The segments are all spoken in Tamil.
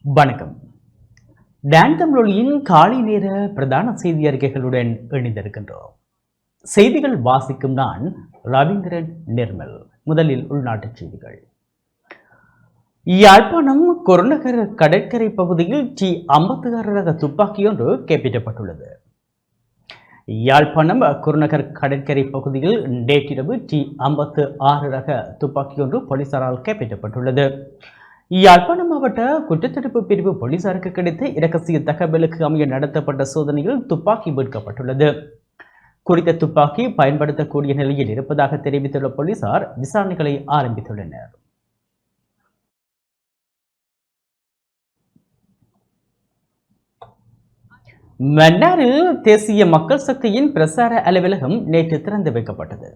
வணக்கம். டான் தமிழொலியின் காலை நேர பிரதான செய்தி அறிக்கைகளுடன் இணைந்திருக்கின்றோம். செய்திகள் வாசிக்கும் நான் ரவீந்திரன் நிர்மல். முதலில் உள்நாட்டுச் செய்திகள். யாழ்ப்பாணம் குருநகர் கடற்கரை பகுதியில் T56 ரக துப்பாக்கியொன்று கைப்பற்றப்பட்டுள்ளது. யாழ்ப்பாணம் குருநகர் கடற்கரை பகுதியில் நேற்றிரவு T56 ரக துப்பாக்கியொன்று போலீசாரால் கைப்பற்றப்பட்டுள்ளது. யாழ்ப்பாணம் மாவட்ட குற்றத்தடுப்பு பிரிவு போலீசாருக்கு கிடைத்த இரகசிய தகவலுக்கு அமைய நடத்தப்பட்ட சோதனையில் துப்பாக்கி மீட்கப்பட்டுள்ளது. குறித்த துப்பாக்கி பயன்படுத்தக்கூடிய நிலையில் இருப்பதாக தெரிவித்துள்ள போலீசார் விசாரணைகளை ஆரம்பித்துள்ளனர். மன்னாரில் தேசிய மக்கள் சக்தியின் பிரசார அலுவலகம் நேற்று திறந்து வைக்கப்பட்டது.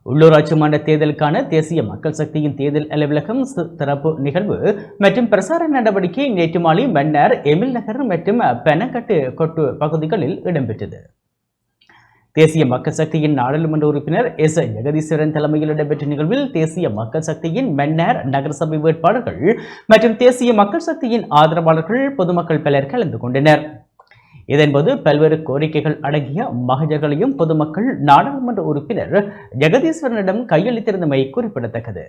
உள்ளூராட்சி மன்ற தேர்தலுக்கான தேசிய மக்கள் சக்தியின் தேர்தல் அலுவலகம் சிறப்பு நிகழ்வு மற்றும் பிரசார நடவடிக்கை நேற்று மாலை மன்னார் எமில் நகர் மற்றும் பெனகட்டு கொட்டு பகுதிகளில் இடம்பெற்றது. தேசிய மக்கள் சக்தியின் நாடாளுமன்ற உறுப்பினர் எஸ் ஜெகதீஸ்வரன் தலைமையில் இடம்பெற்ற நிகழ்வில் தேசிய மக்கள் சக்தியின் மன்னார் நகரசபை வேட்பாளர்கள் மற்றும் தேசிய மக்கள் சக்தியின் ஆதரவாளர்கள் பொதுமக்கள் பலர் கலந்து கொண்டனர். இதன்போது பல்வேறு கோரிக்கைகள் அடங்கிய மகஜர்களையும் பொதுமக்கள் நாடாளுமன்ற உறுப்பினர் ஜெகதீஸ்வரனிடம் கையளித்திருந்தமை குறிப்பிடத்தக்கது.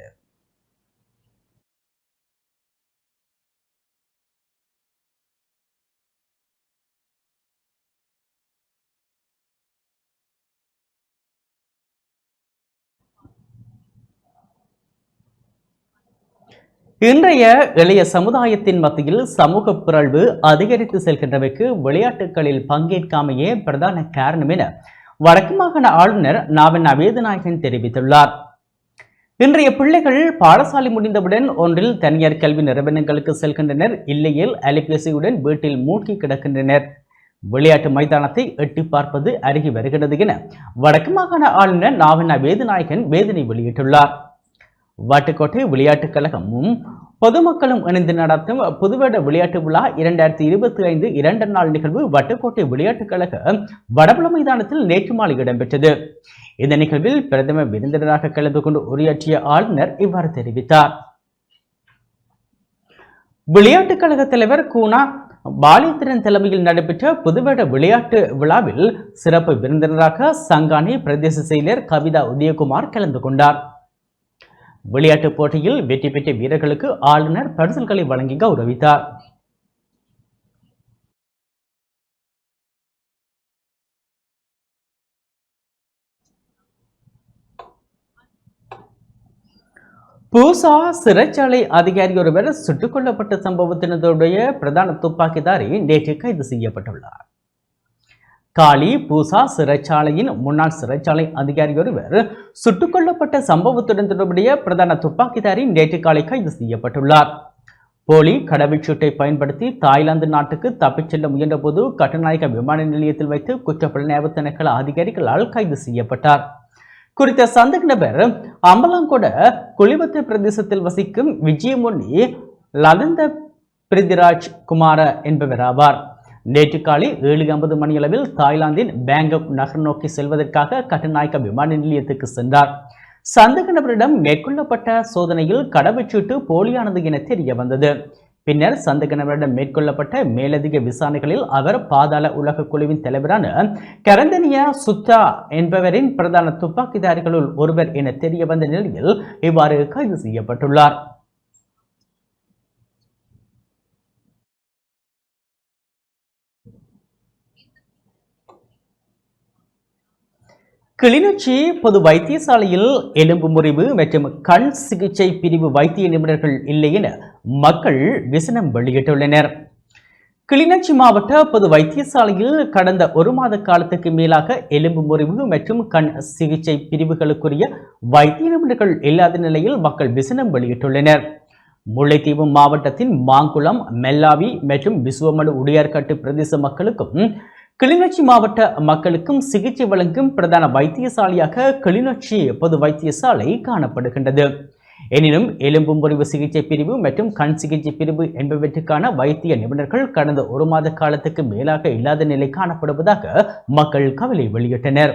இன்றைய இளைய சமுதாயத்தின் மத்தியில் சமூக பிறழ்வு அதிகரித்து செல்கின்றமைக்கு விளையாட்டுகளில் பங்கேற்காமையே பிரதான காரணம் என வடக்கு மாகாண ஆளுநர் நாவண்ணா வேதநாயகன் தெரிவித்துள்ளார். இன்றைய பிள்ளைகள் பாடசாலை முடிந்தவுடன் ஒன்றில் தனியார் கல்வி நிறுவனங்களுக்கு செல்கின்றனர், இல்லையில் அலைபேசியுடன் வீட்டில் மூழ்கி கிடக்கின்றனர். விளையாட்டு மைதானத்தை எட்டி பார்ப்பது அருகி வருகிறது என வடக்கு மாகாண ஆளுநர் நாவண்ணா வேதநாயகன் வேதனை வெளியிட்டுள்ளார். வட்டுக்கோட்டை விளையாட்டுக் கழகமும் பொதுமக்களும் இணைந்து நடத்தும் புதுவட விளையாட்டு விழா 2025 இரண்டாம் நாள் நிகழ்வு வட்டுக்கோட்டை விளையாட்டுக் கழக வடபுல மைதானத்தில் நேற்று மாலை இடம்பெற்றது. இந்த நிகழ்வில் பிரதம விருந்தினராக கலந்து கொண்டு உரையாற்றிய ஆளுநர் இவ்வாறு தெரிவித்தார். விளையாட்டுக் கழக தலைவர் கூனா பாலேந்திரன் தலைமையில் நடைபெற்ற புதுவட விளையாட்டு விழாவில் சிறப்பு விருந்தினராக சங்கானி பிரதேச செயலர் கவிதா உதயகுமார் கலந்து கொண்டார். விளையாட்டுப் போட்டியில் வெற்றி பெற்ற வீரர்களுக்கு ஆளுநர் பரிசுகளை வழங்கி கௌரவித்தார். பூசா சிறைச்சாலை அதிகாரி ஒருவர் சுட்டுக் கொல்லப்பட்ட சம்பவத்தினுடைய பிரதான துப்பாக்கிதாரி நேற்று கைது செய்யப்பட்டுள்ளார். காலி பூசா சிறைச்சாலையின் முன்னாள் சிறைச்சாலை அதிகாரி ஒருவர் சுட்டுக் கொல்லப்பட்ட சம்பவத்துடன் தொடர்புடைய பிரதான துப்பாக்கிதாரி நேற்று காலை கைது செய்யப்பட்டுள்ளார். போலி கடவுச்சீட்டை பயன்படுத்தி தாய்லாந்து நாட்டுக்கு தப்பிச் செல்ல முயன்ற போது கட்டுநாயக்க விமான நிலையத்தில் வைத்து குற்றப்புலனாய்வு திணைக்கள அதிகாரிகளால் கைது செய்யப்பட்டார். குறித்த சந்தேக நபர் அம்பலாங்கொட குளிவத்து பிரதேசத்தில் வசிக்கும் விஜயமுனி லதந்த பிரிதிராஜ் குமார என்பவர் ஆவார். நேற்று காலை 7:50 மணியளவில் தாய்லாந்தின் பேங்காக் நகர் நோக்கி செல்வதற்காக கட்டுநாயக்க விமான நிலையத்துக்கு சென்றார். சந்தேக நபரிடம் மேற்கொள்ளப்பட்ட சோதனையில் கடவுச்சீட்டு போலியானது என தெரிய வந்தது. பின்னர் சந்தேக நபரிடம் மேற்கொள்ளப்பட்ட மேலதிக விசாரணைகளில் அவர் பாதாள உலக குழுவின் தலைவரான கரந்தனியா சுத்தா என்பவரின் பிரதான துப்பாக்கிதாரிகளுள் ஒருவர் என தெரிய வந்த நிலையில் இவ்வாறு கைது செய்யப்பட்டுள்ளார். கிளிநொச்சி பொது வைத்தியசாலையில் எலும்பு முறிவு மற்றும் கண் சிகிச்சை பிரிவு வைத்திய நிபுணர்கள் இல்லை என மக்கள் விசனம் வெளியிட்டுள்ளனர். கிளிநொச்சி மாவட்ட பொது வைத்தியசாலையில் கடந்த 1 மாத காலத்துக்கு மேலாக எலும்பு முறிவு மற்றும் கண் சிகிச்சை பிரிவுகளுக்குரிய வைத்திய நிபுணர்கள் இல்லாத நிலையில் மக்கள் விசனம் வெளியிட்டுள்ளனர். முல்லைத்தீவு மாவட்டத்தின் மாங்குளம், மெல்லாவி மற்றும் விசுவமடு உடையார்கட்டு பிரதேச மக்களுக்கும் கிளிநொச்சி மாவட்ட மக்களுக்கும் சிகிச்சை வழங்கும் பிரதான வைத்தியசாலையாக கிளிநொச்சி பொது வைத்தியசாலை காணப்படுகின்றது. எனினும் எலும்பு முறிவு சிகிச்சை பிரிவு மற்றும் கண் சிகிச்சை பிரிவு என்பவற்றுக்கான வைத்திய நிபுணர்கள் கடந்த 1 மாத காலத்துக்கு மேலாக இல்லாத நிலை காணப்படுவதாக மக்கள் கவலை வெளியிட்டனர்.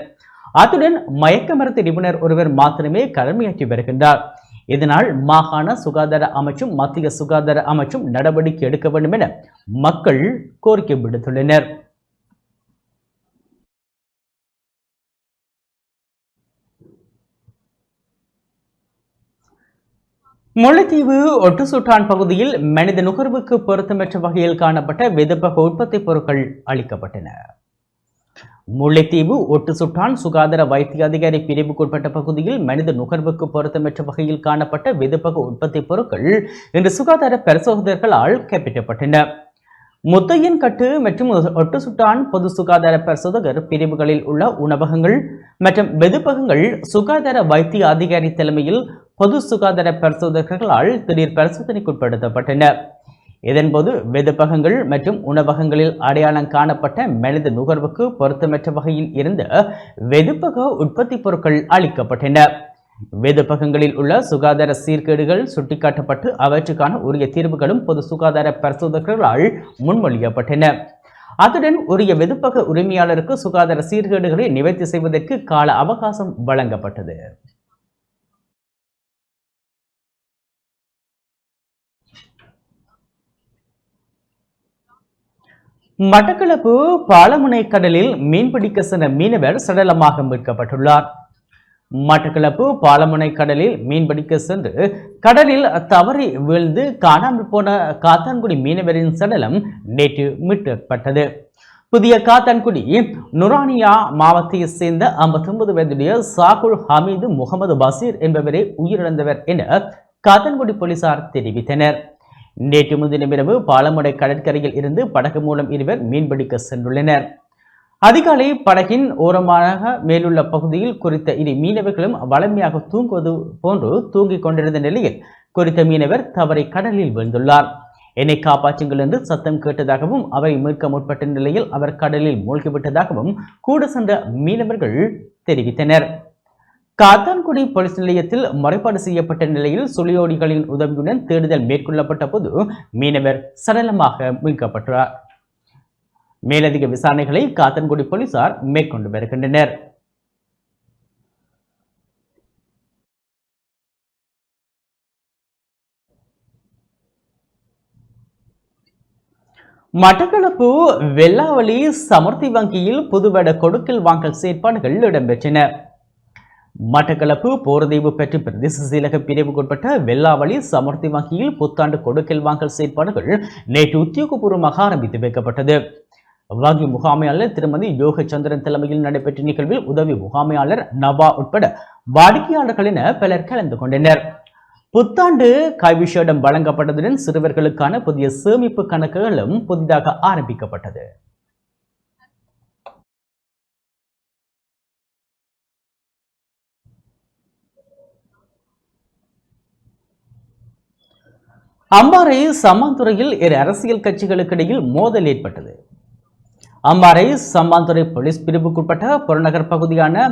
அத்துடன் மயக்க மருந்து நிபுணர் ஒருவர் மாத்திரமே கடமையாற்றி வருகின்றார். இதனால் மாகாண சுகாதார அமைச்சும் மத்திய சுகாதார அமைச்சும் நடவடிக்கை எடுக்க வேண்டும் என மக்கள் கோரிக்கை விடுத்துள்ளனர். முல்லைத்தீவு ஒட்டுசுட்டான் பகுதியில் மனித நுகர்வுக்கு பொருத்தமற்ற வகையில் காணப்பட்ட வெதுப்பக உற்பத்தி பொருட்கள் அளிக்கப்பட்டன. முல்லைத்தீவு ஒட்டுசுட்டான் சுகாதார வைத்திய அதிகாரி பிரிவுக்குட்பட்ட பகுதியில் மனித நுகர்வுக்கு பொருத்தமற்ற வகையில் காணப்பட்ட வெதுப்பக உற்பத்தி பொருட்கள் இன்று சுகாதார பரிசோதகர்களால் கைப்பற்றப்பட்டன. முத்தையன் கட்டு மற்றும் ஒட்டுசுட்டான் பொது சுகாதார பரிசோதகர் பிரிவுகளில் உள்ள உணவகங்கள் மற்றும் வெதுப்பகங்கள் சுகாதார வைத்திய அதிகாரி தலைமையில் பொது சுகாதார பரிசோதகர்களால் திடீர் பரிசோதனைக்குட்படுத்தப்பட்டன. இதன்போது வெதுப்பகங்கள் மற்றும் உணவகங்களில் அடையாளம் காணப்பட்ட மனித நுகர்வுக்கு பொருத்தமற்ற வகையில் இருந்த வெதுப்பக உற்பத்தி பொருட்கள் அளிக்கப்பட்டன. வெதுப்பகங்களில் உள்ள சுகாதார சீர்கேடுகள் சுட்டிக்காட்டப்பட்டு அவற்றுக்கான உரிய தீர்வுகளும் பொது சுகாதார பரிசோதகர்களால் முன்மொழியப்பட்டன. அத்துடன் உரிய வெதுப்பக உரிமையாளருக்கு சுகாதார சீர்கேடுகளை நிவர்த்தி செய்வதற்கு கால அவகாசம் வழங்கப்பட்டது. மட்டக்களப்பு பாலமுனை கடலில் மீன்பிடிக்க சென்ற மீனவர் சடலமாக மீட்கப்பட்டுள்ளார். மட்டக்களப்பு பாலமுனை கடலில் மீன்பிடிக்க சென்று கடலில் தவறி வீழ்ந்து காணாமல் போன காத்தான்குடி மீனவரின் சடலம் நேற்று மீட்கப்பட்டது. புதிய காத்தான்குடி நுரானியா மாவட்டத்தை சேர்ந்த 59 வயதுடைய சாகுல் ஹமீது முகமது பசீர் என்பவரே உயிரிழந்தவர் என காத்தான்குடி போலீசார் தெரிவித்தனர். நேற்று முன்தினம் இரவு பாலமுனை கடற்கரையில் இருந்து படகு மூலம் இருவர் மீன்பிடிக்க சென்றுள்ளனர். அதிகாலை படகின் ஓரமாக மேலுள்ள பகுதியில் குறித்த இரு மீனவர்களும் வளமையாக தூங்குவது போன்று தூங்கிக் கொண்டிருந்த நிலையில் குறித்த மீனவர் தவறி கடலில் விழுந்துள்ளார். என்னை காப்பாற்றுங்கள் என்று சத்தம் கேட்டதாகவும் அவரை மீட்க முற்பட்ட நிலையில் அவர் கடலில் மூழ்கிவிட்டதாகவும் கூட சென்ற மீனவர்கள் தெரிவித்தனர். காத்தான்குடி போலீஸ் நிலையத்தில் முறைப்பாடு செய்யப்பட்ட நிலையில் சுழியோடிகளின் உதவியுடன் தேடுதல் மேற்கொள்ளப்பட்ட போது மீனவர் சடலமாக மீட்கப்பட்டார். மேலதிக விசாரணைகளை காத்தான்குடி போலீசார் மேற்கொண்டு வருகின்றனர். மட்டக்களப்பு வெள்ளாவளி சமர்த்தி வங்கியில் புதுவட கொடுக்கல் வாங்கல் செயற்பாடுகள் இடம்பெற்றன. மட்டக்களப்பு போர்தீவு பெற்று பிரதேச செயலக பிரிவுக்குட்பட்ட வெள்ளாவளி சமர்த்தி வங்கியில் புத்தாண்டு கொடுக்கல் வாங்கல் செயற்பாடுகள் நேற்று உத்தியோகபூர்வமாக ஆரம்பித்து வைக்கப்பட்டது. வங்கி முகாமையாளர் திருமதி யோகச்சந்திரன் தலைமையில் நடைபெற்ற நிகழ்வில் உதவி முகாமையாளர் நவா உட்பட வாடிக்கையாளர்கள் என பலர் கலந்து கொண்டனர். புத்தாண்டு கைவிஷேடம் வழங்கப்பட்டதுடன் சிறுவர்களுக்கான புதிய சேமிப்பு கணக்குகளும் புதிதாக ஆரம்பிக்கப்பட்டது. அம்பாறை சம்மாந்துறையில் இரு அரசியல் கட்சிகளுக்கு இடையில் மோதல் ஏற்பட்டது. அம்பாறை சம்மாந்துறை போலீஸ் பிரிவுக்குட்பட்ட புறநகர் பகுதியான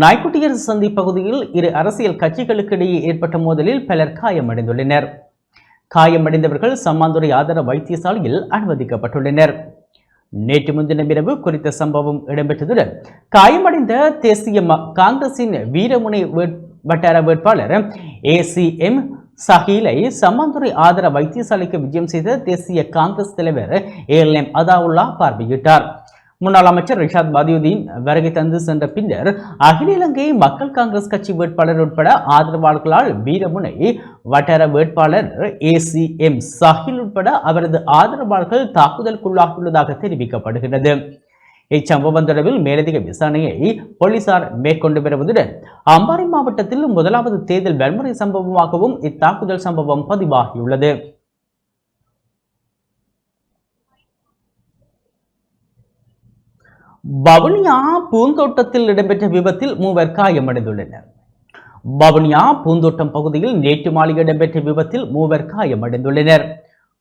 நாய்க்குட்டியர் சந்தி பகுதியில் இரு அரசியல் கட்சிகளுக்கு இடையே ஏற்பட்ட மோதலில் பலர் காயமடைந்துள்ளனர். காயமடைந்தவர்கள் சம்மாந்துறை ஆதார வைத்தியசாலையில் அனுமதிக்கப்பட்டுள்ளனர். நேற்று முன்தினம் இரவு குறித்த சம்பவம் இடம்பெற்றதுடன் காயமடைந்த தேசிய காங்கிரசின் வீரமுனை வட்டார வேட்பாளர் ACM சஹீலை சம்மாந்துறை ஆதார வைத்தியசாலைக்கு விஜயம் செய்த தேசிய காங்கிரஸ் தலைவர் ALM அதாவுல்லா பார்வையிட்டார். முன்னாள் அமைச்சர் ரிஷாத் பதியுதீன் வருகை தந்து சென்ற பின்னர் அகில இலங்கை மக்கள் காங்கிரஸ் கட்சி வேட்பாளர் உட்பட ஆதரவாளர்களால் வீரமுனை வட்டார வேட்பாளர் ACM சஹீல் உட்பட அவரது ஆதரவாளர்கள் தாக்குதலுக்குள்ளாகியுள்ளதாக தெரிவிக்கப்படுகிறது. இச்சம்பவம் தொடர்பில் மேலதிக விசாரணையை போலீசார் மேற்கொண்டு வருவதுடன் அம்பாறை மாவட்டத்தில் முதலாவது தேர்தல் வன்முறை சம்பவமாகவும் இத்தாக்குதல் சம்பவம் பதிவாகியுள்ளது. வவுனியா பூந்தோட்டத்தில் இடம்பெற்ற விபத்தில் 3 காயமடைந்துள்ளனர். வவுனியா பூந்தோட்டம் பகுதியில் நேற்று மாலை இடம்பெற்ற விபத்தில் 3 காயமடைந்துள்ளனர்.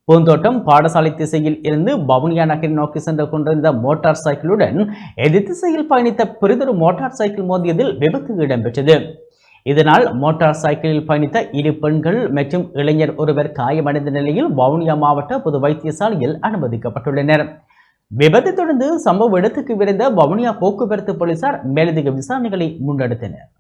பூந்தோட்டம் பாடசாலை திசையில் இருந்து வவுனியா நகரை நோக்கி சென்று கொண்டிருந்த மோட்டார் சைக்கிளுடன் எதிர் திசையில் பயணித்த பிறிதொரு மோட்டார் சைக்கிள் மோதியதில் விபத்து இடம்பெற்றது. இதனால் மோட்டார் சைக்கிளில் பயணித்த 2 பெண்கள் மற்றும் இளைஞர் ஒருவர் காயமடைந்த நிலையில் வவுனியா மாவட்ட பொது வைத்தியசாலையில் அனுமதிக்கப்பட்டுள்ளனர். விபத்தை தொடர்ந்து சம்பவ இடத்துக்கு விரைந்த வவுனியா போக்குவரத்து போலீசார் மேலதிக விசாரணைகளை முன்னெடுத்தனர்.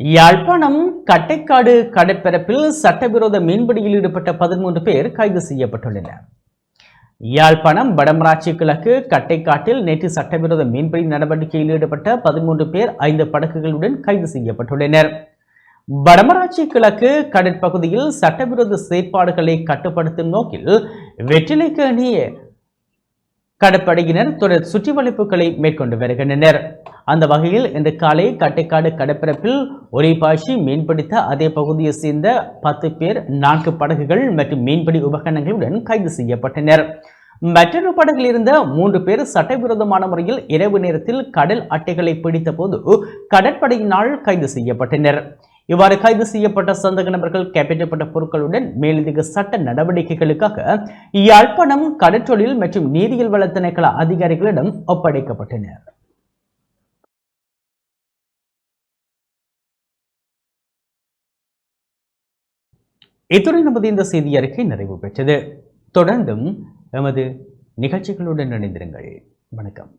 யாழ்ப்பாணம் கட்டைக்காடு கடற்பரப்பில் சட்டவிரோத மீன்பிடியில் ஈடுபட்ட 13 பேர் கைது செய்யப்பட்டுள்ளனர். யாழ்ப்பாணம் வடமராட்சி கிழக்கு கட்டைக்காட்டில் நேற்று சட்டவிரோத மீன்பிடி நடவடிக்கையில் ஈடுபட்ட 13 பேர் 5 படகுகளுடன் கைது செய்யப்பட்டுள்ளனர். வடமராட்சி கிழக்கு கடற்பகுதியில் சட்டவிரோத செயற்பாடுகளை கட்டுப்படுத்தும் நோக்கில் வெற்றிலைக்கேணி கடற்படையினர் தொடர் சுற்றி வளைப்புகளை மேற்கொண்டு வருகின்றனர். அந்த வகையில் இன்று காலை கட்டைக்காடு கடற்பரப்பில் ஒலிபாய்ச்சி மீன்பிடித்த அதே பகுதியை சேர்ந்த 10 பேர் 4 படகுகள் மற்றும் மீன்பிடி உபகரணங்களுடன் கைது செய்யப்பட்டனர். மற்றொரு படகில் இருந்த 3 பேர் சட்டவிரோதமான முறையில் இரவு நேரத்தில் கடல் அட்டைகளை பிடித்த போது கடற்படையினால் கைது செய்யப்பட்டனர். இவ்வாறு கைது செய்யப்பட்ட சந்தக நபர்கள் கைப்பற்றப்பட்ட பொருட்களுடன் மேலதிக சட்ட நடவடிக்கைகளுக்காக யாழ்ப்பாணம் கடற்றொழில் மற்றும் நீரியல் வள திணைக்கள அதிகாரிகளிடம் ஒப்படைக்கப்பட்டனர். இத்துடன் நமது இந்த செய்தி அறிக்கை நிறைவு பெற்றது. தொடர்ந்தும் எமது நிகழ்ச்சிகளுடன் இணைந்திருங்கள். வணக்கம்.